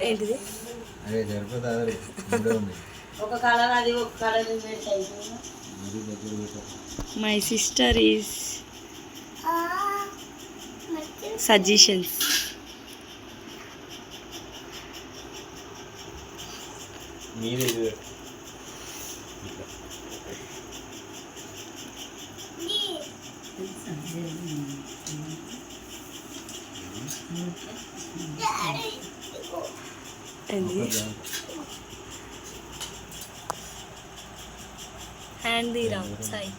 ఏంటిది ఒక కలర్ అది ఒక colour. My sister is suggestions. Hand Ram Sai.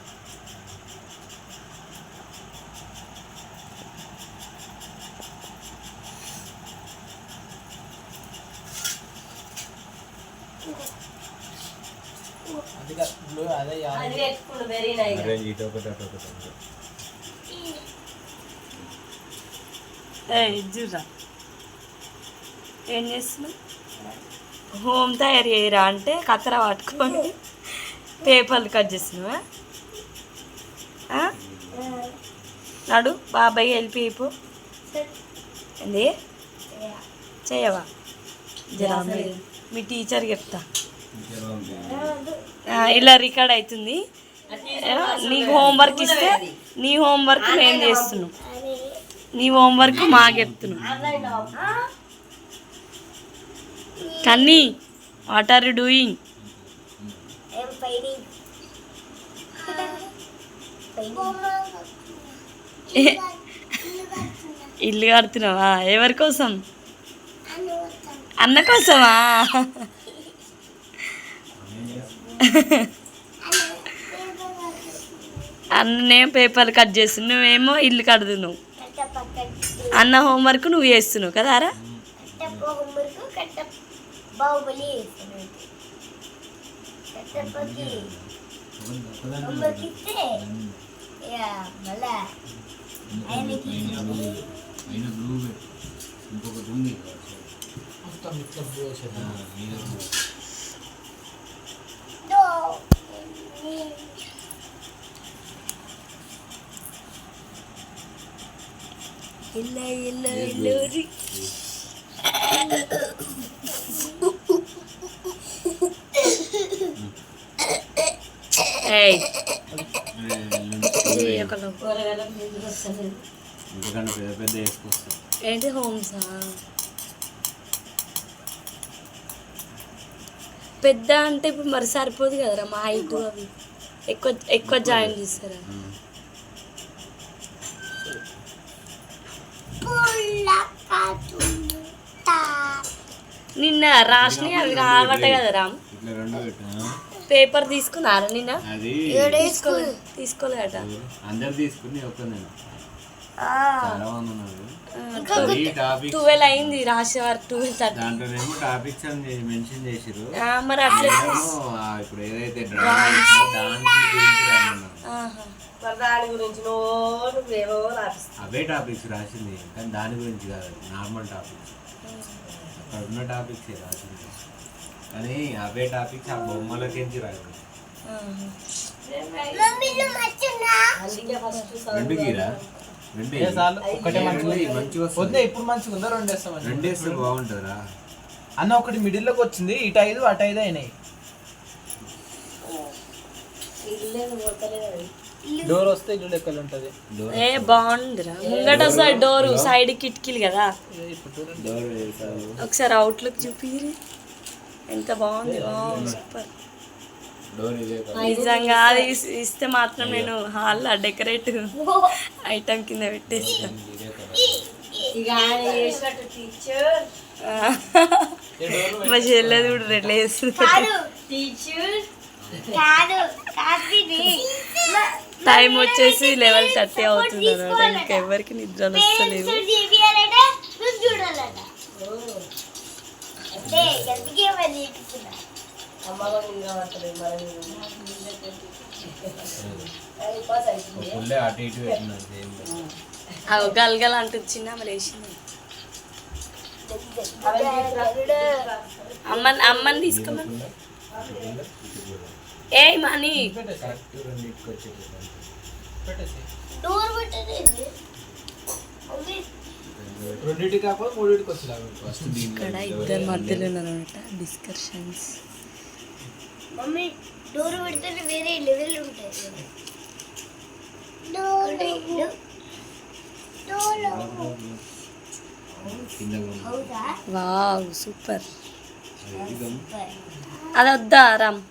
చూరా ఏం చేస్తున్నావు? హోమ్ తయారు చేయరా అంటే కత్తెర పట్టుకొని పేపర్లు కట్ చేస్తున్నావా? నాడు బాబాయ్ హెల్ప్ అయిపో. ఏంది చేయవా? జరా మీ టీచర్ చెప్తా. ఇలా రికార్డ్ అవుతుంది. నీకు హోంవర్క్ ఇస్తే నీ హోంవర్క్ నేను చేస్తున్నాను, నీ హోంవర్క్ మాకు చెప్తున్నాను. కన్నీ వాట్ ఆర్ యూ డూయింగ్? ఇల్లు కడుతున్నావా? ఎవరి కోసం? అన్న కోసమా? అన్నే పేపర్ కట్ చేస్తున్నావు, నువ్వేమో ఇల్లు కడుతున్నావు. అన్న హోంవర్క్ నువ్వు చేస్తున్నావు కదారా? ఇలా ఇలా ఇల్లు ఏంటి హోమ్సా? పెద్ద అంటే ఇప్పుడు మరి సరిపోదు కదరా, మా హైట్ అవి ఎక్కువ ఎక్కువ జాయిన్ చేస్తారా? నిన్న రాష్ని అవి రావట కదరా, పేపర్ తీసుకున్నారా నిన్న? తీసుకోలేట. అందరు తీసుకుని 12 అయింది రాసేవారు. 12:30 దాంట్లోనేమో టాపిక్స్ అని మెన్షన్ చేసిరు. మరి అట్లా ఇప్పుడు ఏదైతే దాని గురించి అవే టాపిక్స్ రాసింది, కానీ దాని గురించి కాదు, నార్మల్ టాపిక్స్ అక్కడ ఉన్న టాపిక్స్ రాసింది, కానీ అవే టాపిక్స్ ఆ బొమ్మలకించి రాసింది. ఇప్పుడు మంచిగా ఉందా? 2 వేస్తాం. 2 వేస్తే బాగుంటుందా అన్న? ఒకటి మిడిల్ లోకి వచ్చింది, ఇటు 5 అటు 5 అయినాయి. డోర్ వస్తే ఇల్లు లెక్కలు ఉంటది. బాగుందిరా ముంగట వస్తుంది డోర్, సైడ్ కిటికీలు కదా. ఒకసారి అవుట్లుక్ చూపి, ఎంత బాగుంది. సూపర్. నిజంగా అది ఇస్తే మాత్రం నేను హాల్లో డెకరేట్ ఐటమ్ కింద పెట్టేస్తాను. మా చెల్లెది కూడా రెడీ వేస్తుంది. టైం వచ్చేసి 11:30 అవుతుంది అన్నమాట. ఇంకా ఎవరికి నిద్రలు వస్తలేవు. గల్గల అంటూ చిన్న లేచింది. అమ్మని తీసుకోమని. ఏ మనీ పెట్టేసి డోర్ పెట్టేది మమ్మీ రెండింటికి కాకపోతే మూడింటికి వచ్చేలాగా ఫస్ట్ ఇక్కడ ఇద్దరు మధ్యలో ఉన్నారనమాట డిస్కషన్స్. మమ్మీ డోర్ పెడితే వేరే లెవెల్ ఉంటాయి. డోర్ హౌదా వావ్ సూపర్. అది వద్దా రామ్,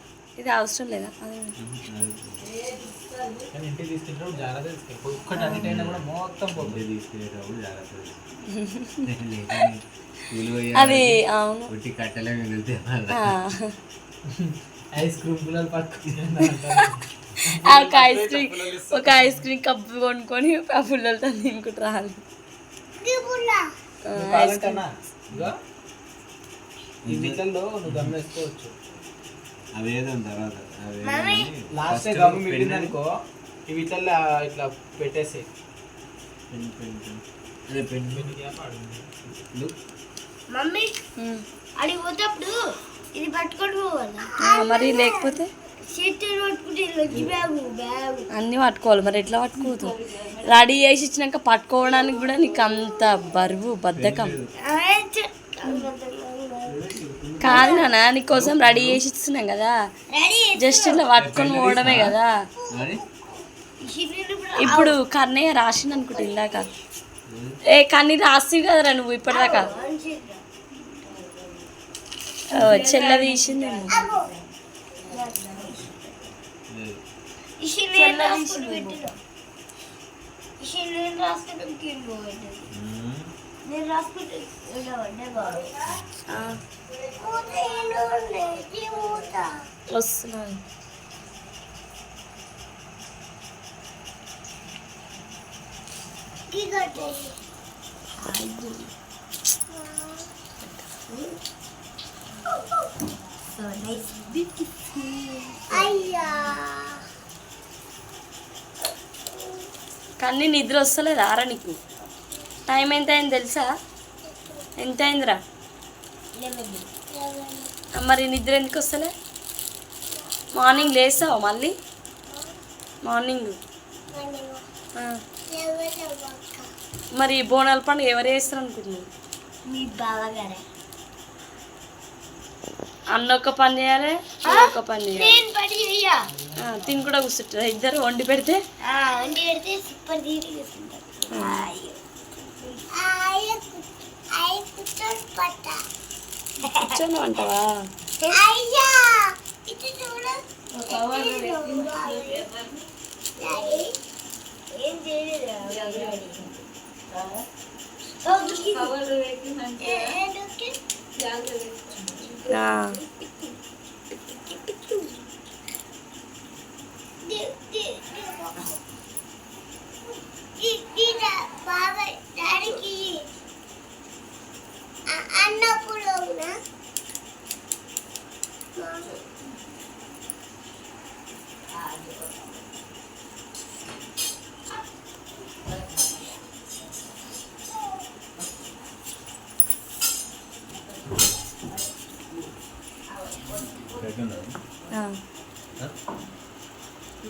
ఇది అవసరం లేదా? అది కానీ ఇంటికి తీసుకెళ్ళినప్పుడు జాగ్రత్త తీసుకెళ్ళి ఒక్కటి అన్నిటి అయినా కూడా మొత్తం పోతుంది. తీసుకెళ్ళేటప్పుడు జాగ్రత్త అది అవును. ఒట్టి కట్టలే మిగిలితే ఐస్ క్రీమ్ పిల్లలు పట్టుకుని ఒక ఐస్ క్రీమ్ కప్పు కొనుక్కొని ఆ పుల్లలతో తినుకుంటూ రాలి. కాదంటనా ఇగో ఈ పిల్లల్లో నువ్వు గమనించుకోవచ్చు. అవేదో తర్వాత లాస్ట్ గమ్ మిగిలింది అనుకో ఈ వీటిల్లో ఇట్లా పెట్టేసి అదే పెన్ మమ్మీ అడిగి పోతప్పుడు ఇది పట్టుకొని పోవాలి. మరి లేకపోతే చేతులు పట్టుకుంటే లొచ్చి బ్యాగు అన్నీ పట్టుకోవాలి. మరి ఎట్లా పట్టుకోవద్దు? రెడీ చేసి ఇచ్చినాక పట్టుకోవడానికి కూడా నీకు అంత బరువు బద్ధకం కాదు నాన్న. నీకోసం రెడీ చేసి ఇస్తున్నాం కదా, జస్ట్ ఇట్లా పట్టుకొని పోవడమే కదా. ఇప్పుడు కన్నయ్య రాసింది అనుకుంటా ఇందాక. కానీ రాసి కదరా నువ్వు ఇప్పటిదాకా. చెల్ల తీసింది నేను రాసుకుంటే వస్తున్నాను. So nice, beautiful. అయ్యా కానీ నిద్ర వస్తలేదు ఆరా నీకు? టైం ఎంత అయింది తెలుసా? ఎంత అయిందిరా? మరి నిద్ర ఎందుకు వస్తలే? మార్నింగ్ లేస్తావా మళ్ళీ? మార్నింగ్ మరి బోనాల పండుగ ఎవరు చేస్తారు అనుకుంటున్నావు? మీ బావగారే. అన్న ఒక పని చేయాలి, ఒక పని చేయాలి. నేను పని చెయ్యా. తిని కూడా కూర్చుంటారు ఇద్దరు. వండి పెడితే వండి పెడితే సూపర్ తీరి కూర్చుంటారు. కూర్చొని అంటావా? అయ్యా ఇది చూడు. ఏం చేయలేదు. బాబా డాడీకి అన్నప్పుడు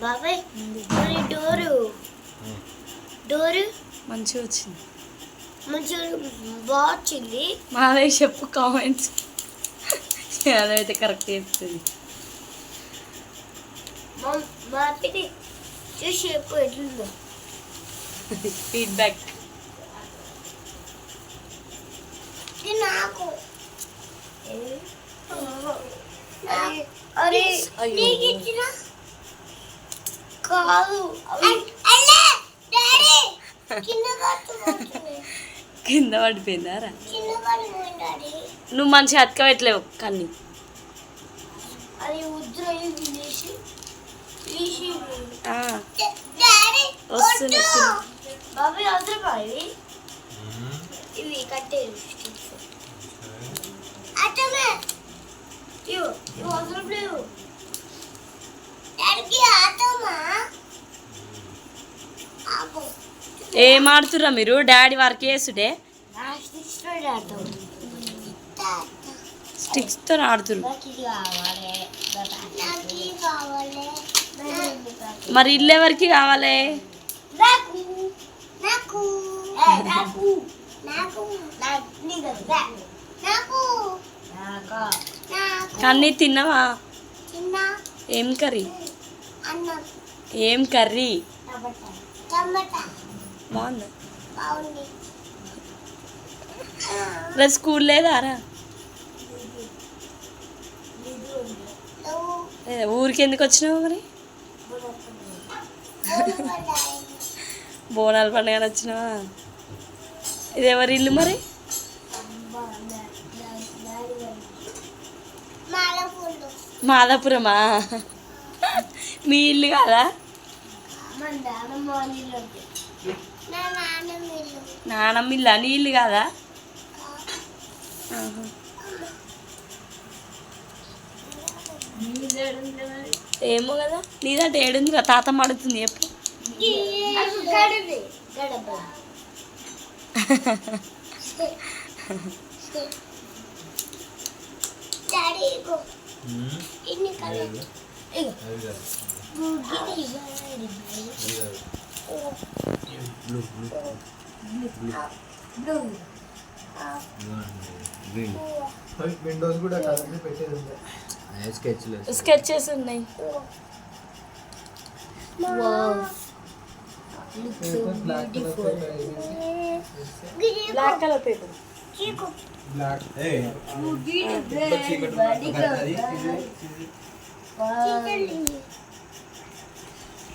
బాబాయ్ మరి డోరు మంచిగా వచ్చింది. మంచిగా బాగా వచ్చింది. మాదే చెప్పు కామెంట్స్. అదైతే కరెక్ట్ చెప్తుంది. మా పిటి చూసి చెప్పు ఎట్లుందో ఫీడ్బ్యాక్. నాకు అరే నీకు ఇచ్చిన కాదు కింద పడిపోయిందారా? కింద పడిపోయింది డాడీ. నువ్వు మంచిగా అతకబెట్టలేవు కన్నీ. అది ఉద్ర తీసి వస్తుంది. బాబాయ్ అవసరమా ఇవి కట్టేది అట్టమే ఇవి అవసరం లేవు డాడీకి ఆటమా. ఏం ఆడుతుర్రా మీరు? డాడీ వర్క్ చేసుడే స్టిక్స్తో ఆడుతుర్రు. మరి ఇల్లు ఎవరికి కావాలి? నాకు నాకు నాకు నాకు కన్నీ తిన్నావా? చిన్న ఏం కర్రీ? అన్నం ఏం కర్రీ? టమాటా బాగుంది. బాగుంది. రేపు స్కూల్ లేదారా? లేదా ఊరికి ఎందుకు వచ్చినావు మరి? బోనాల పండుగ వచ్చినావా? ఇది ఎవరి ఇల్లు మరి? మాదాపురమా? మీ ఇల్లు కాదా? నానమ్మ ఇల్లా? నీ ఇల్లు కాదా? ఆహా. ఏమో కదా, నీదంటే ఏడుందిరా? తాతమ్మ అడుగుతుంది చెప్పు. విండోస్ కూడా కలర్ని పెట్టేది ఉంది. స్కెచెస్ ఉన్నాయి. Black colour paper. బ్లాక్